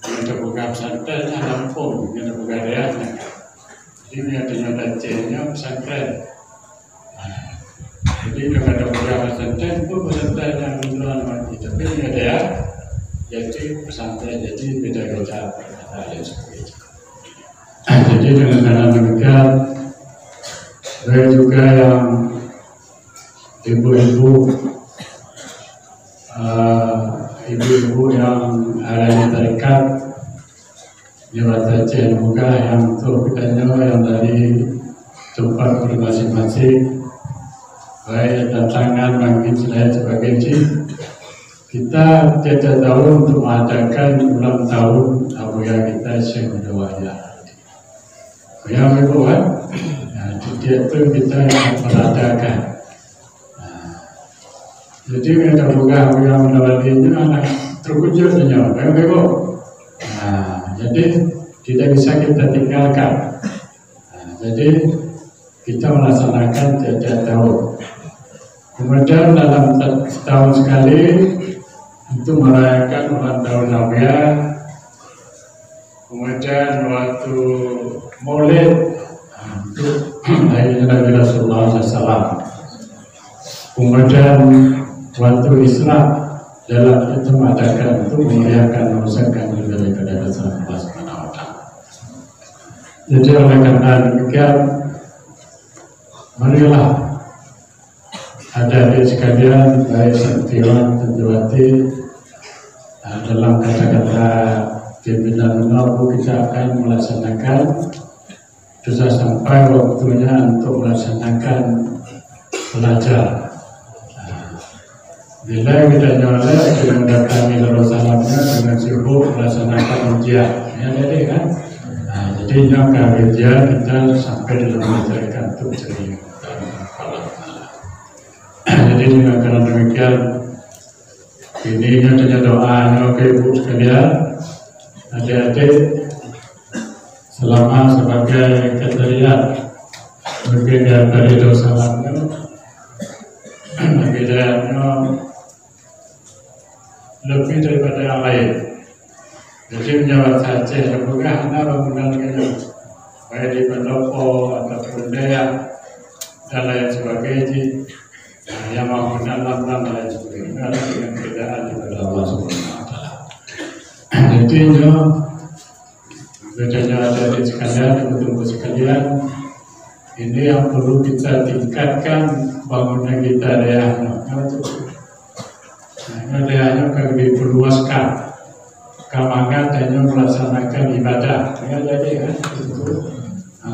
kita buka pesantren, Lampung, kita buka dayanya. Ini adanya Acehnya pesantren. Jadi kalau ada beberapa pesantren, itu pesantren yang duluan mati. Tapi ini ada ya, jadi pesantren, jadi beda-beda kata dan sebagainya. Jadi dengan cara demikian, saya juga yang ibu-ibu, ibu-ibu yang ada di tarekat, Jawa Aceh juga yang terpidana yang dari tempat masing-masing. Baik tantangan bagi saya sebagai cik, kita tiap tahun untuk mengadakan ulang tahun abuya kita Syekh Mudawaya. Yang berbuat, setiap itu kita mengadakan. Jadi kita buka abuya Mudawaya ini anak terkujur saja, yang berbuat. Jadi tidak bisa kita tinggalkan. Jadi kita melaksanakan tiap tahun. Kemudian dalam setahun sekali untuk merayakan ulang tahun Nabiya. Kemudian waktu Maulid untuk hari Nabi Rasulullah SAW. Kemudian waktu Isra dalam itu mengadakan untuk memuliakan memuliakan daripada Rasulullah SAW. Jadi oleh karena demikian, marilah ada sekalian baik santriwan santriwati dalam kata-kata pimpinan mengaku kita akan melaksanakan sudah sampai waktunya untuk melaksanakan belajar. Bila kita nyolek dengan datangi Darussalamnya dengan sibuk melaksanakan ujian, ya jadi kan? Jadi nyokap ujian kita sampai dalam masyarakat untuk ceria. Jadi dengan karena demikian, ini adanya doanya ke ibu sekalian, adik-adik, selama sebagai keterian bagian dari Darussalamnya, bagiannya lebih daripada yang lain. Jadi menjawab saja, bukan hanya bangunan ini, baik di pendopo ataupun daya dan lain sebagainya. Yang menggunakan lambang dan lain sebagainya dengan perbedaan daripada Allah Subhanahu wa Ta'ala. Jadi bedanya ada di sekalian, tunggu sekalian, ini yang perlu kita tingkatkan bangunan kita dayanya. Dayanya akan diperluaskan, kamangan hanya melaksanakan ibadah. Ya jadi kan,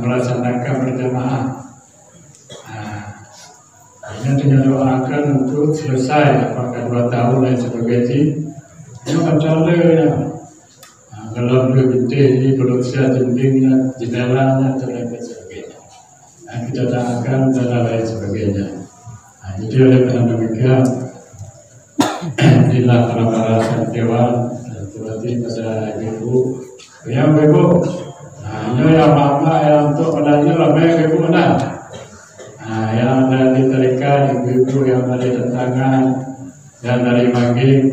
melaksanakan berjamaah. Hanya dengan doakan untuk selesai apakah 2 tahun dan sebagainya. Ini macam ya. Kalau belum gede, belum siap dindingnya, jendelanya dan lain sebagainya. Kita doakan dan lain sebagainya. Jadi oleh karena demikian, inilah para santriwan dan berarti pada ibu yang ibu. Hanya yang mama yang untuk menanya ramai ibu mana? Yang dari tarekat, ibu-ibu yang dari tentangan, yang dari Maging,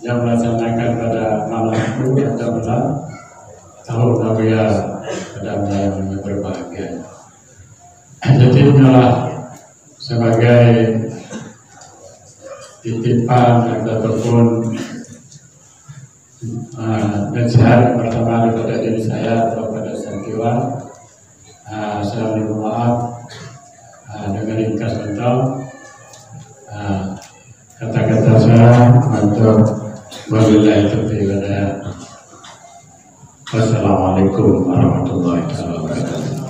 yang melaksanakan pada malam itu atau malam tahun Nabiya pada malam yang berbahagia. Jadi inilah sebagai titipan ataupun nasihat pertama kepada diri saya atau pada santriwan. Saya mohon maaf dengan ringkas mental kata-kata saya untuk wabillahi taufiq wal hidayah. Wassalamualaikum warahmatullahi wabarakatuh.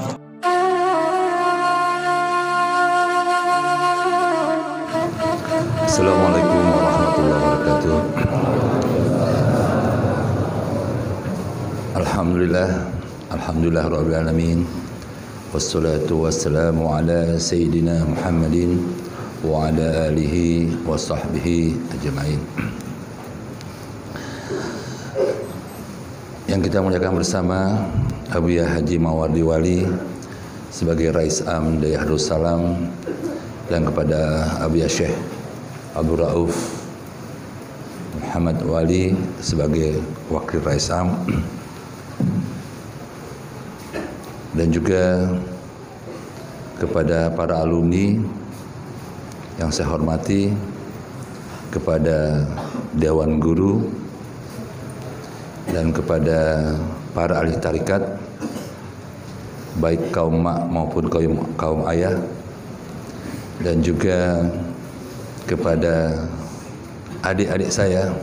Assalamualaikum warahmatullahi wabarakatuh. Alhamdulillah rabbil alamin. Wassalatu wassalamu ala sayyidina Muhammadin wa ala alihi wa sahbihi ajma'in. Yang kita muliakan bersama Abuya Haji Mawardi Wali sebagai Rais Am Daya Darussalam, dan kepada Abuya Syekh Abdul Rauf Muhammad Wali sebagai Wakil Rais Am, dan juga kepada para alumni yang saya hormati, kepada Dewan Guru, dan kepada para ahli tarikat, baik kaum mak maupun kaum ayah, dan juga kepada adik-adik saya,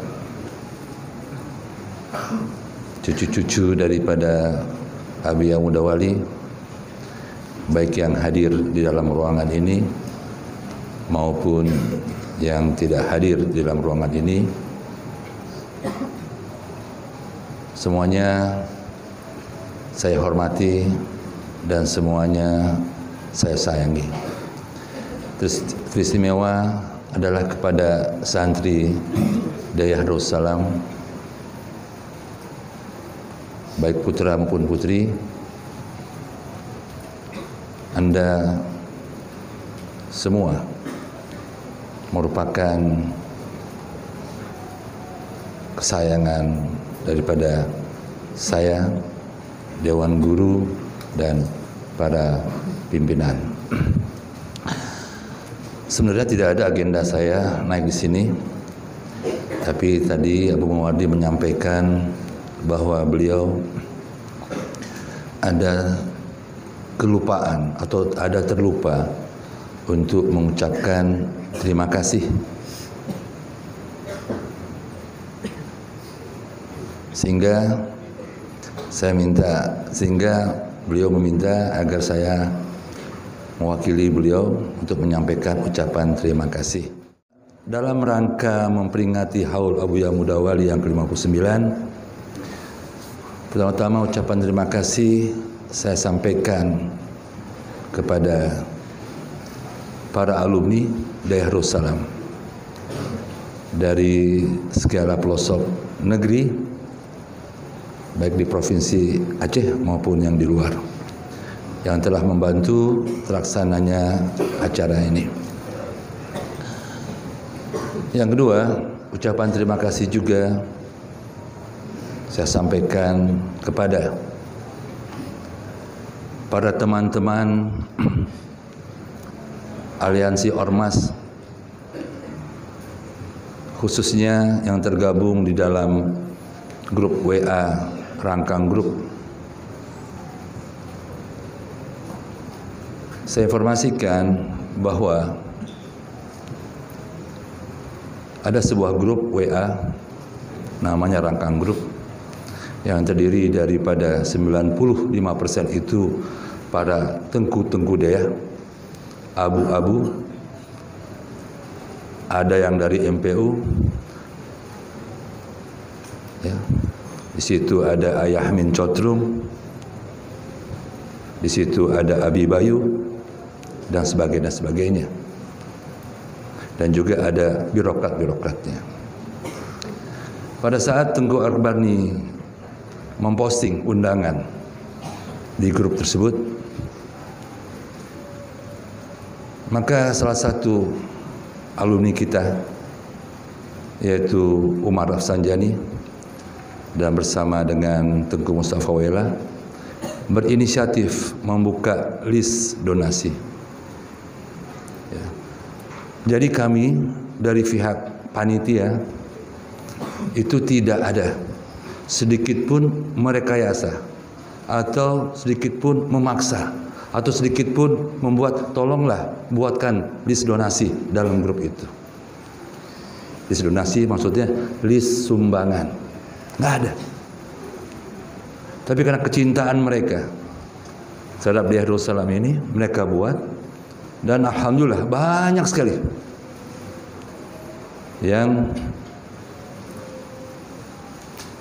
cucu-cucu daripada Abuya Muda Wali, baik yang hadir di dalam ruangan ini maupun yang tidak hadir di dalam ruangan ini. Semuanya saya hormati dan semuanya saya sayangi. Terus istimewa adalah kepada santri Daya Darussalam, baik putra maupun putri. Anda semua merupakan kesayangan daripada saya, Dewan Guru, dan para pimpinan. Sebenarnya tidak ada agenda saya naik di sini, tapi tadi Abu Mawardi menyampaikan bahwa beliau ada kelupaan atau ada terlupa untuk mengucapkan terima kasih, sehingga beliau meminta agar saya mewakili beliau untuk menyampaikan ucapan terima kasih. Dalam rangka memperingati Haul Abuya Muda Wali yang ke-59, pertama-tama ucapan terima kasih saya sampaikan kepada para alumni Daya Darussalam dari segala pelosok negeri, baik di Provinsi Aceh maupun yang di luar, yang telah membantu terlaksananya acara ini. Yang kedua, ucapan terima kasih juga saya sampaikan kepada para teman-teman aliansi ormas, khususnya yang tergabung di dalam grup WA Rangkang Grup. Saya informasikan bahwa ada sebuah grup WA namanya Rangkang Grup yang terdiri daripada 95% itu para tengku-tengku daya, abu-abu, ada yang dari MPU, ya. Di situ ada Ayah Min Cotrum, di situ ada Abi Bayu, dan sebagainya. Dan juga ada birokrat-birokratnya. Pada saat Tengku Akbarni memposting undangan di grup tersebut, maka salah satu alumni kita, yaitu Umar Rafsanjani, dan bersama dengan Tengku Mustafa Wela, berinisiatif membuka list donasi. Ya. Jadi kami dari pihak panitia itu tidak ada sedikit pun merekayasa atau sedikit pun memaksa atau sedikit pun membuat tolonglah buatkan list donasi dalam grup itu. List donasi maksudnya list sumbangan. Nggak ada. Tapi karena kecintaan mereka terhadap Darussalam ini, mereka buat, dan alhamdulillah banyak sekali yang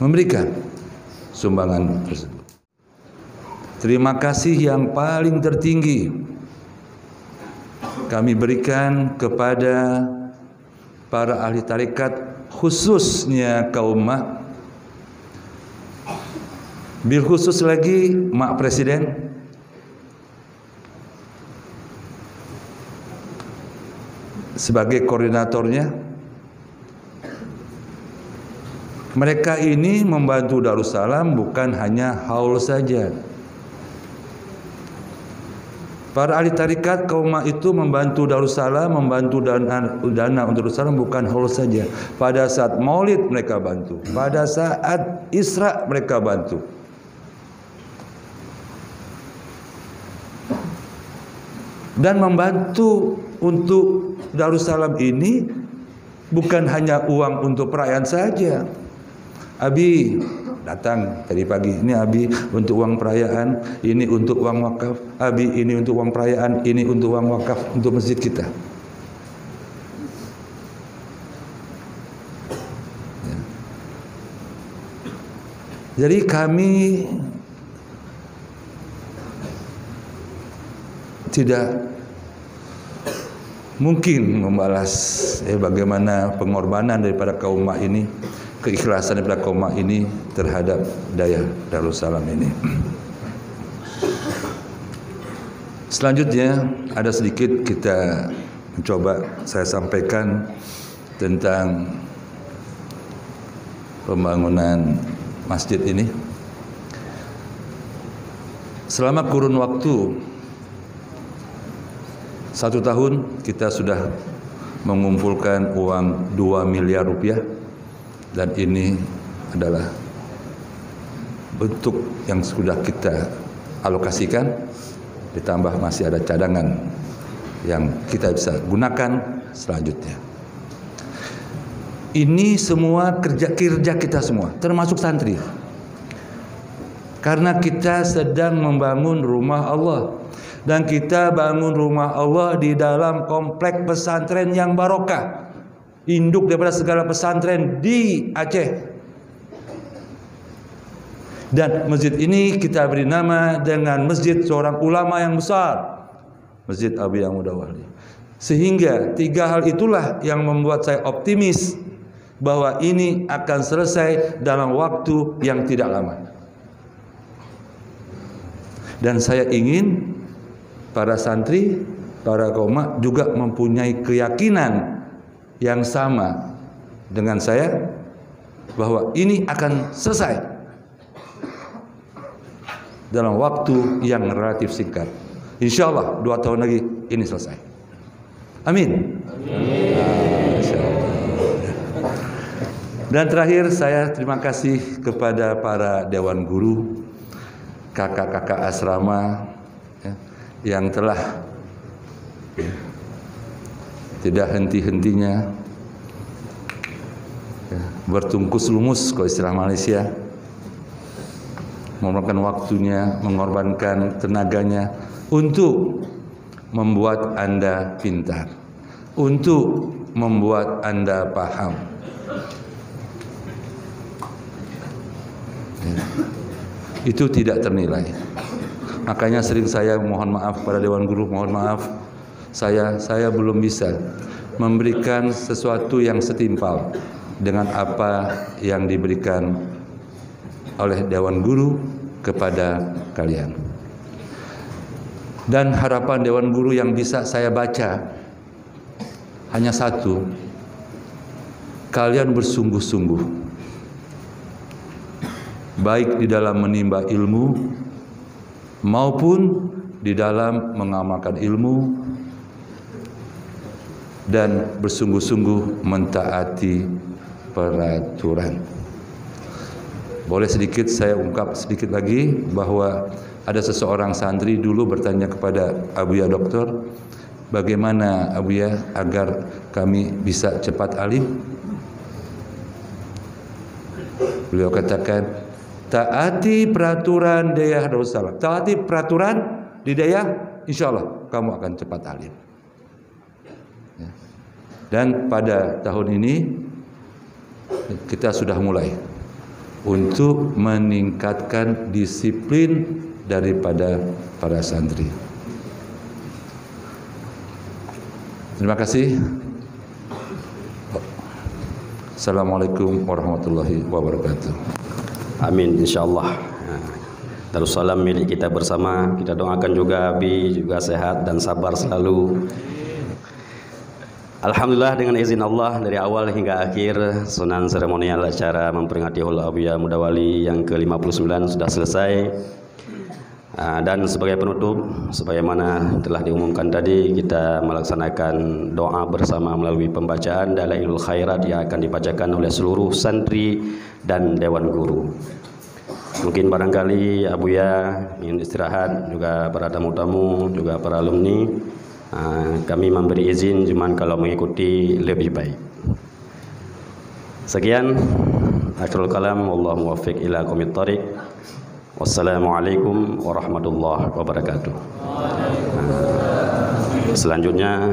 memberikan sumbangan tersebut. Terima kasih yang paling tertinggi kami berikan kepada para ahli tarekat, khususnya kaum mak, bil khusus lagi mak presiden, sebagai koordinatornya. Mereka ini membantu Darussalam bukan hanya haul saja. Para ahli tarekat kaum mak itu membantu Darussalam, membantu dana untuk Darussalam bukan haul saja. Pada saat Maulid mereka bantu, pada saat Isra mereka bantu. Dan membantu untuk Darussalam ini bukan hanya uang untuk perayaan saja. Abi datang tadi pagi, ini Abi untuk uang perayaan, ini untuk uang wakaf, Abi ini untuk uang perayaan, ini untuk uang wakaf untuk masjid kita. Ya. Jadi kami tidak mungkin membalas bagaimana pengorbanan daripada kaum mak ini, keikhlasan daripada kaum mak ini terhadap daya Darussalam ini. Selanjutnya ada sedikit kita mencoba saya sampaikan tentang pembangunan masjid ini. Selama kurun waktu 1 tahun kita sudah mengumpulkan uang 2 miliar rupiah, dan ini adalah bentuk yang sudah kita alokasikan, ditambah masih ada cadangan yang kita bisa gunakan selanjutnya. Ini semua kerja kita semua, termasuk santri, karena kita sedang membangun rumah Allah. Dan kita bangun rumah Allah di dalam komplek pesantren yang barokah, induk daripada segala pesantren di Aceh. Dan masjid ini kita beri nama dengan masjid seorang ulama yang besar, Masjid Abu Yamuda Wali. Sehingga 3 hal itulah yang membuat saya optimis bahwa ini akan selesai dalam waktu yang tidak lama. Dan saya ingin para santri, para kaum mak juga mempunyai keyakinan yang sama dengan saya bahwa ini akan selesai dalam waktu yang relatif singkat. Insya Allah 2 tahun lagi ini selesai. Amin. Dan terakhir saya terima kasih kepada para dewan guru, kakak-kakak asrama yang telah tidak henti-hentinya bertungkus lumus, kalau istilah Malaysia, mengorbankan waktunya, mengorbankan tenaganya untuk membuat Anda pintar, untuk membuat Anda paham. Itu tidak ternilai. Makanya sering saya mohon maaf pada dewan guru, mohon maaf saya belum bisa memberikan sesuatu yang setimpal dengan apa yang diberikan oleh dewan guru kepada kalian. Dan harapan dewan guru yang bisa saya baca hanya satu, kalian bersungguh-sungguh baik di dalam menimba ilmu maupun di dalam mengamalkan ilmu, dan bersungguh-sungguh mentaati peraturan. Boleh sedikit saya ungkap sedikit lagi bahwa ada seseorang santri dulu bertanya kepada Abuya Doktor, bagaimana Abuya agar kami bisa cepat alim? Beliau katakan, taati peraturan Dayah Darussalam, taati peraturan di Dayah, insya Allah kamu akan cepat alim. Ya. Dan pada tahun ini kita sudah mulai untuk meningkatkan disiplin daripada para santri. Terima kasih. Assalamualaikum warahmatullahi wabarakatuh. Amin, insyaallah. Darussalam milik kita bersama. Kita doakan juga Abi juga sehat dan sabar selalu. Alhamdulillah, dengan izin Allah dari awal hingga akhir sunan seremonial acara memperingati Hul Abiyah Muda Wali yang ke-59 sudah selesai. Dan sebagai penutup, sebagaimana telah diumumkan tadi, kita melaksanakan doa bersama melalui pembacaan Dalailul Khairat yang akan dibacakan oleh seluruh santri dan dewan guru. Mungkin barangkali Abuya ingin istirahat, juga para tamu-tamu, juga para alumni. Kami memberi izin, cuman kalau mengikuti lebih baik. Sekian, akhirul kalam, wallahu muwaffiq ila aqwamit thoriq. Wassalamualaikum warahmatullahi wabarakatuh. Selanjutnya